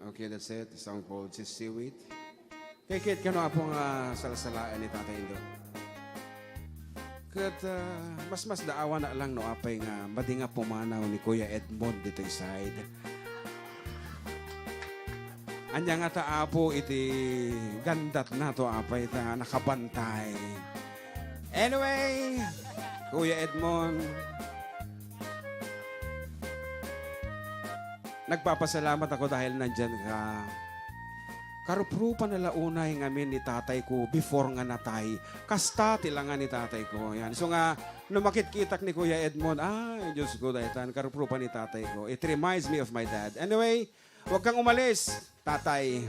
Okay, that's it. The song called Just Seaweed. Kay Kit, kano apong salasalaan ni Tatay Indo? Kat mas daawa na lang no apay nga madinga pumanaw ni Kuya Edmond dito side. Anya nga taapo iti gandat na to apay ta nakabantay. Anyway, Kuya Edmond, nagpapasalamat ako dahil nandyan ka. Karuprupan na launay ngamin ni tatay ko before nga natay. Kasta tilangan ni tatay ko. Yan. So nga, numakit-kitak ni Kuya Edmond, ay, Diyos ko, dahitan, karuprupan ni tatay ko. It reminds me of my dad. Anyway, huwag kang umalis, tatay.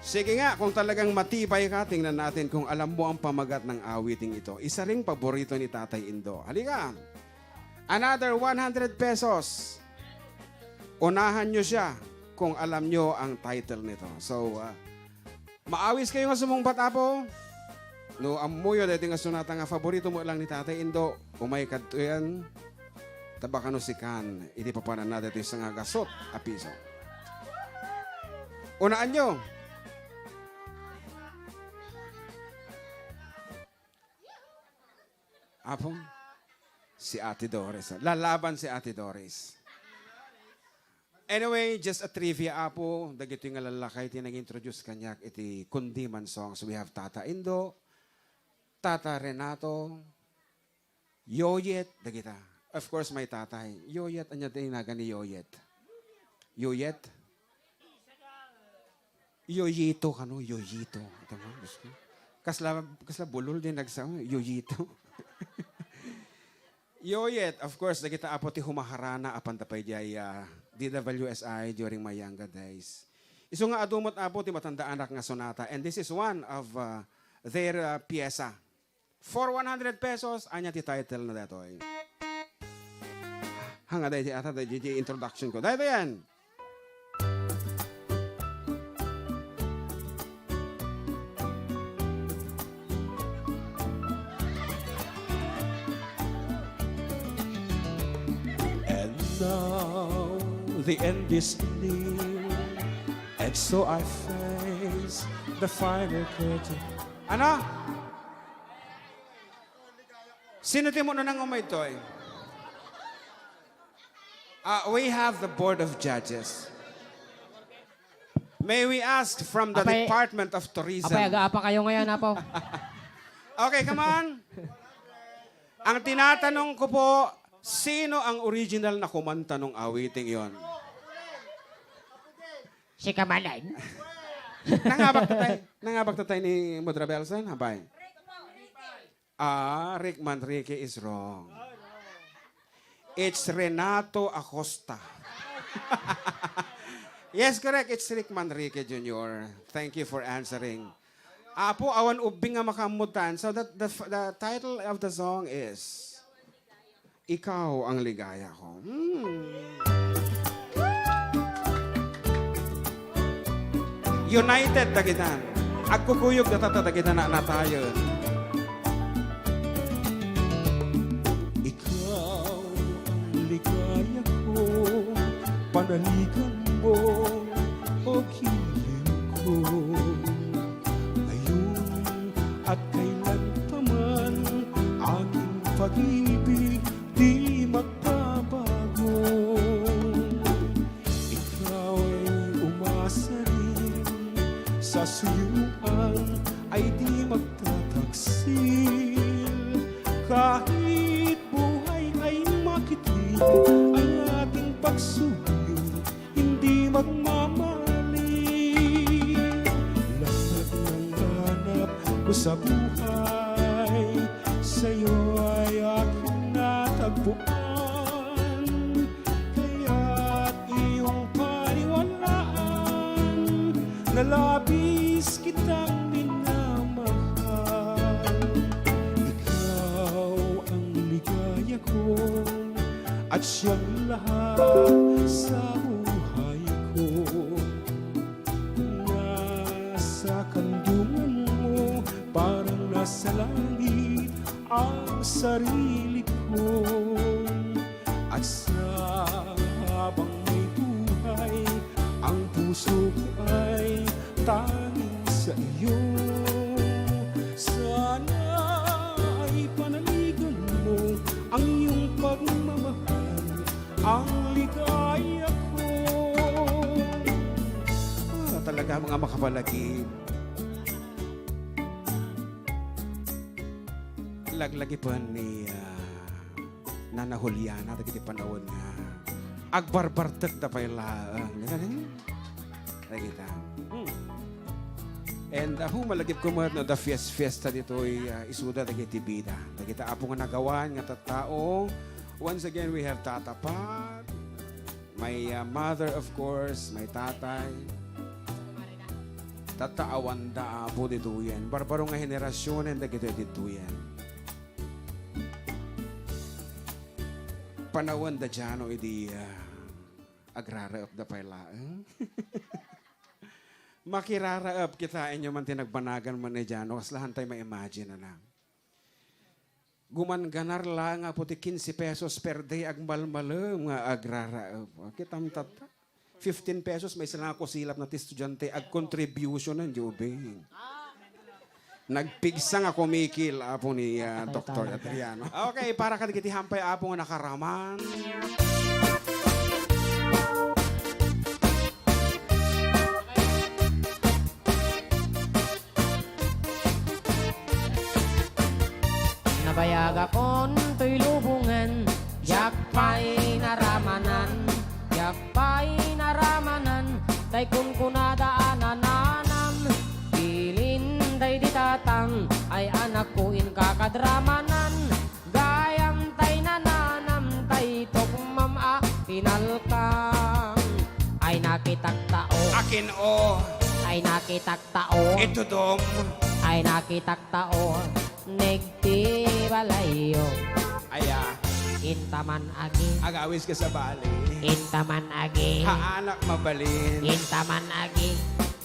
Sige nga, kung talagang matibay ka, tingnan natin kung alam mo ang pamagat ng awiting ito. Isa ring paborito ni Tatay Indo. Halika. Another 100 pesos. Unahan nyo siya kung alam nyo ang title nito. So, maawis kayo nga sumungbat apo. No, amuyo dahil nga sunata nga favorito mo lang ni Tatay Indo. Umay kadto yan. Tabakan no sikan. Iti papanan natin ito isang gasot a piso. Unaan nyo. Apong? Si Ate Doris. Lalaban si Ate Doris. Anyway, just a trivia apo. Dagito yung lalakay iti nag-introduce kanyak iti kundiman songs. We have Tata Indo, Tata Renato, Yoyet, dagita. Of course, may tatay. Yoyet, anya tinaga ni Yoyet? Yoyet? Yoyito kano, Yoyito. Ito mo, gusto. Kasla bulol din nagsaw, Yoyito. Yoyet, of course, nagita apo ti humaharana apan tapay jaya DWSI during my younger days. Iso nga adumot apo ti matanda anak nga sonata, and this is one of their piesa. For 100 pesos, anya ti title na datoy. Hanga dahi ti ata dahi introduction ko. Dahi yan. Now the end is near, and so I face the final curtain. Ano? Sino ti mo na nang umay to eh? We have the Board of Judges. May we ask from the Apay- Department of Tourism. Apay, aga-apa kayo ngayon, Apo. Okay, come on. Ang tinatanong ko po, sino ang original na kumanta ng awiting yon? Si Kamalan. Nangabak tatay ni Mudra Belson, habay? Rick Manrique is wrong. It's Renato Acosta. Yes, correct. It's Rick Manrique Jr. Thank you for answering. Apo, awan ubing nga makamutan. So the title of the song is Ikaw ang Ligaya Ko. United dagitan. Agkukuyog na tatadagitan na tayo. Ikaw ang ligaya ko, panaligan mo o hiling ko. Ngayon at kailan pa man, aking pag-ibig di magbabago. Ikaw ay umasa rin, sa suyuan ay di magtataksil. Kahit buhay ay makitig, ang ating pagsuyo hindi magmamali. Lahat ng hanap ko sa buhay, sa'yo ay aking natagpuan. Kaya't iyong paniwalaan, na labis kitang minamahal. Ikaw ang ligaya ko, at siyang lahat sa buhay ko. Nasa kandungan mo, parang nasa langit ang sarili ko. At sa habang may tanging sa iyo. Sana ay panaligan mo ang iyong pagmamahal, ang ligaya ko. Talaga mga makapalagim. Laglagi pa ni Nana Juliana, dagiti panahon nga agbarbartag da pay laang. Lagita. And humalagip ko mo no, the fiesta dito ay isuda dagiti bida. Dagita apo nga nagawan nga tattao. Once again, we have Tata Pat, my mother of course, my tatay. Tataawan da apo dito yan. Barbaro nga henerasyon and dagito dito yan. Panawan da dyan o idi agrara up da pala. Makirara up kita inyo man tinagbanagan man ni dyan o kaslahan tayo ma-imagine na lang. Gumanganar lang nga puti 15 pesos per day ag malmalam nga agrara up. Kitam tata. 15 pesos may sila ako silap na estudyante ag contribution ng Jubing. Nagpigsa nga kumikil apo ni Dr. Adriano. Okay, para kadagiti hampay apo nga nakaraman. Nabayag akon to'y lubungan, yakpay naramanan, yakpay naramanan, tay kun kunadaanan nanam, bilin day ditatang, ay anak ko in kakadramanan, gayam tay nananam, tay tukmam pinalkang, ay nakitak tao, Akin o, ay nakitak tao, ito dom. ay nakitak tao, negti balayo, Aya, intaman agi, agawis ka sa bali. intaman agi, Haanak mabalin. intaman agi,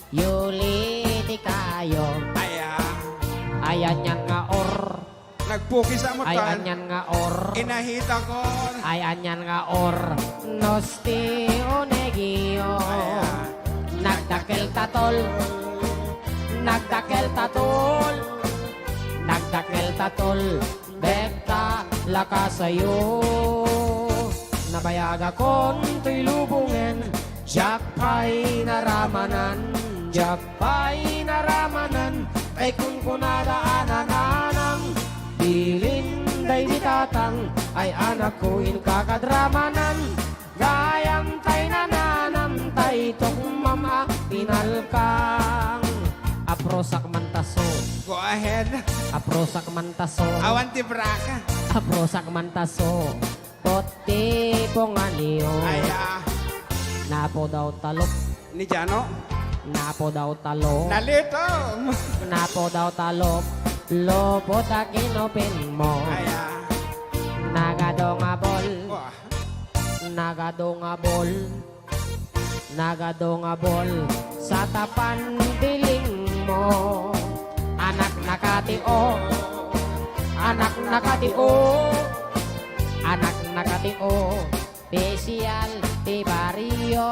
yuli ti kayo, Aya, ayan yan nga or, nagpuki sa ayan mutan. yan nga or, Inahita ko. ayan yan nga or, nosti onegio, Aya, nagdakel tatol, nagdakel tatol, nagdakel tatol, bekta lakasayo. Nabayag akon to'y lubungan, jakpay naramanan, jakpay naramanan, ay kung kunadaanan anang, bilin day ditatang, ay anak ko in kakadramanan, gayam tay nananam, tay tukmam pinalkang, aprosak mantaso, go ahead. aprosak mantaso, Awanti braka. aprosak mantaso, poti ponganiyo, Aya, napo daw talok, ni Jano. napo daw talok, Nalito. napo daw talok, lopot akinopin mo, Aya. nagadongabol, Wah. nagadongabol, nagadongabol, sa tapan piling mo, anak nakatio, anak nakatio, anak nakatio, special ti barrio.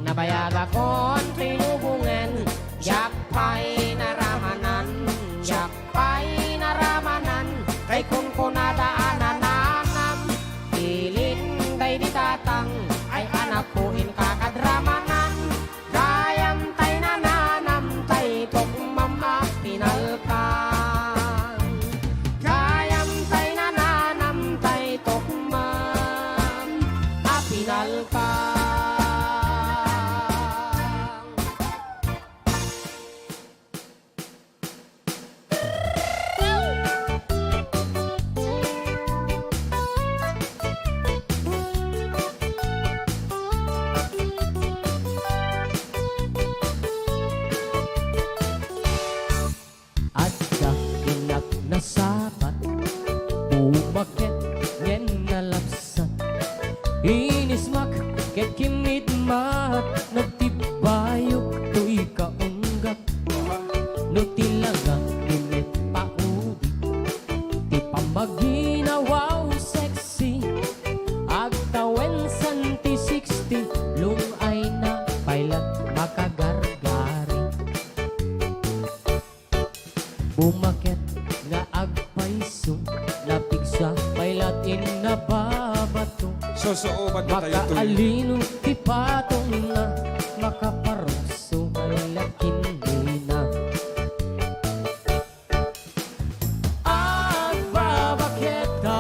Nabayag akon tinubungan, yakpay naramanan, yakpay naramanan, kay kung kunadaanan nanam, pilin day ditatang, ay anak ko in kakadramanan, gayam tay nananam, tay tukmama pinalkan, gayam tay nananam, tay tukmam pinalkan. At dakinak na sapat, umakit no tilaga init paudi ti pambagina wow sexy agtawen santi 60 lumay na pailat makagargari bumaket nga agpaiso napigsa pailat inababato Susuoban ba tayo tuyo? makaalino ti patong na makaparuso pailat hindi na agbabaketa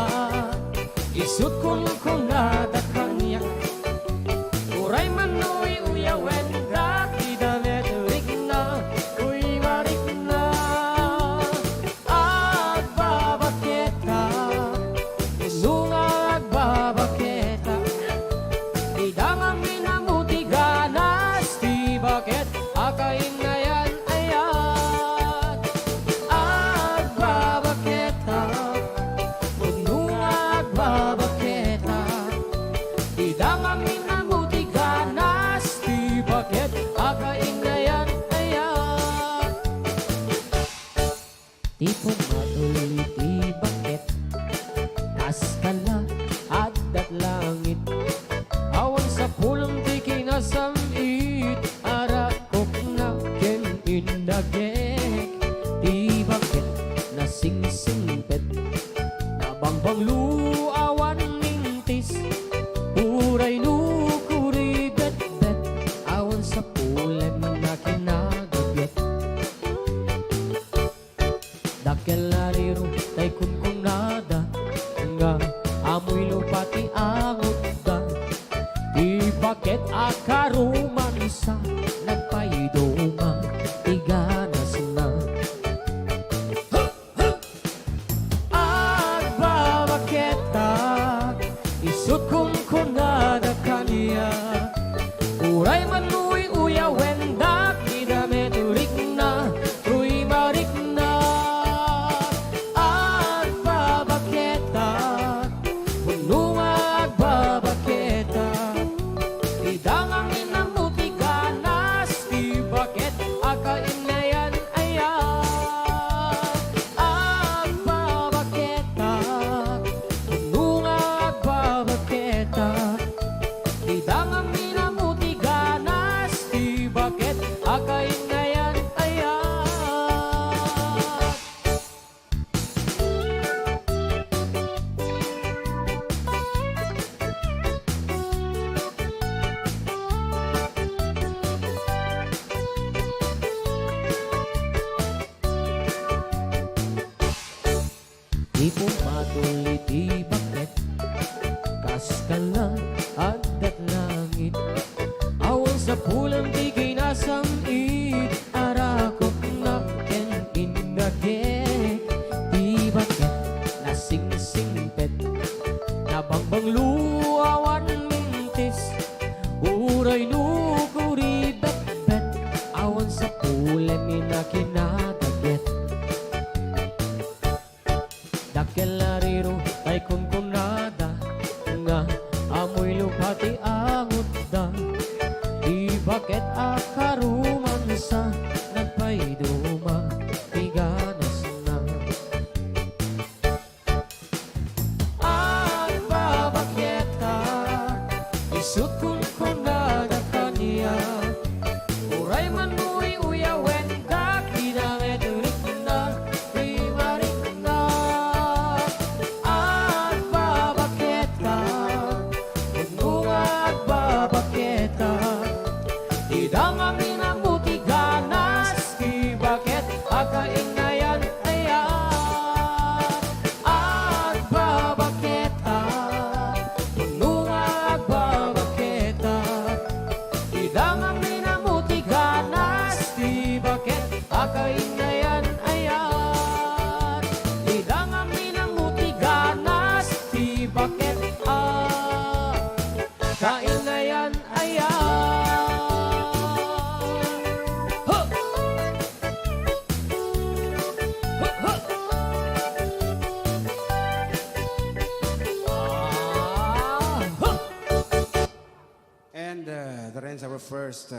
isut kung nada kanya uray manoy uyawen dati damet rigna uy marigna agbabaketa isunga agbabaketa idamang minamutiganas ti bakit akain na yan ayat agbabaketa ununga agbabaketa idamang minamutiganas ti bakit akain na yan ayat ti pumatuloy ti bakit kaskala adat langit awan sa pulang di kinasamit arakok na ken indagek di bakit nasingsingpet nabangbang luawan mintis uray nukuri bet-bet awan sa pulang na kinagabyat dakel lariro tay kun nada nga amoy lupati angot da di bakit akaruman sa nagpaidoma tiganas na agbabaketa isut kung nada kaniya uray manuy uyawen dak idameturik na uy marik na agbabaketa pununga agbabaketa idangang inamutiganas ti bakit akain na yan ayan agbabaketa pununga agbabaketa idangang inamutiganas ti bakit akain na yan ayan di pumatuloy ti bakit kaskala adat langit awan sa pulang di kinasamit arakok na ken indagek di bakit nasingsingpet nabangbang luawan mintis uray nukuri bet-bet awan sa pulang minakinadaget dakel lariro ay kun nada nga amoy lupati angot da di bakit akaruman sa nagpaiduma tiganas na agbabaketa isut kung nada kaniya uray manuy uyawen dak idameturik na uy marik na agbabaketa ununga agbabaketa idangang inamutiganas ti bakit akain na yan ayan agbabaketa ununga agbabaketa idangang inamutiganas ti bakit akain na yan ayan idangang inamutiganas ti bakit kain na yan ayan huh! Huh, huh! And that ends our first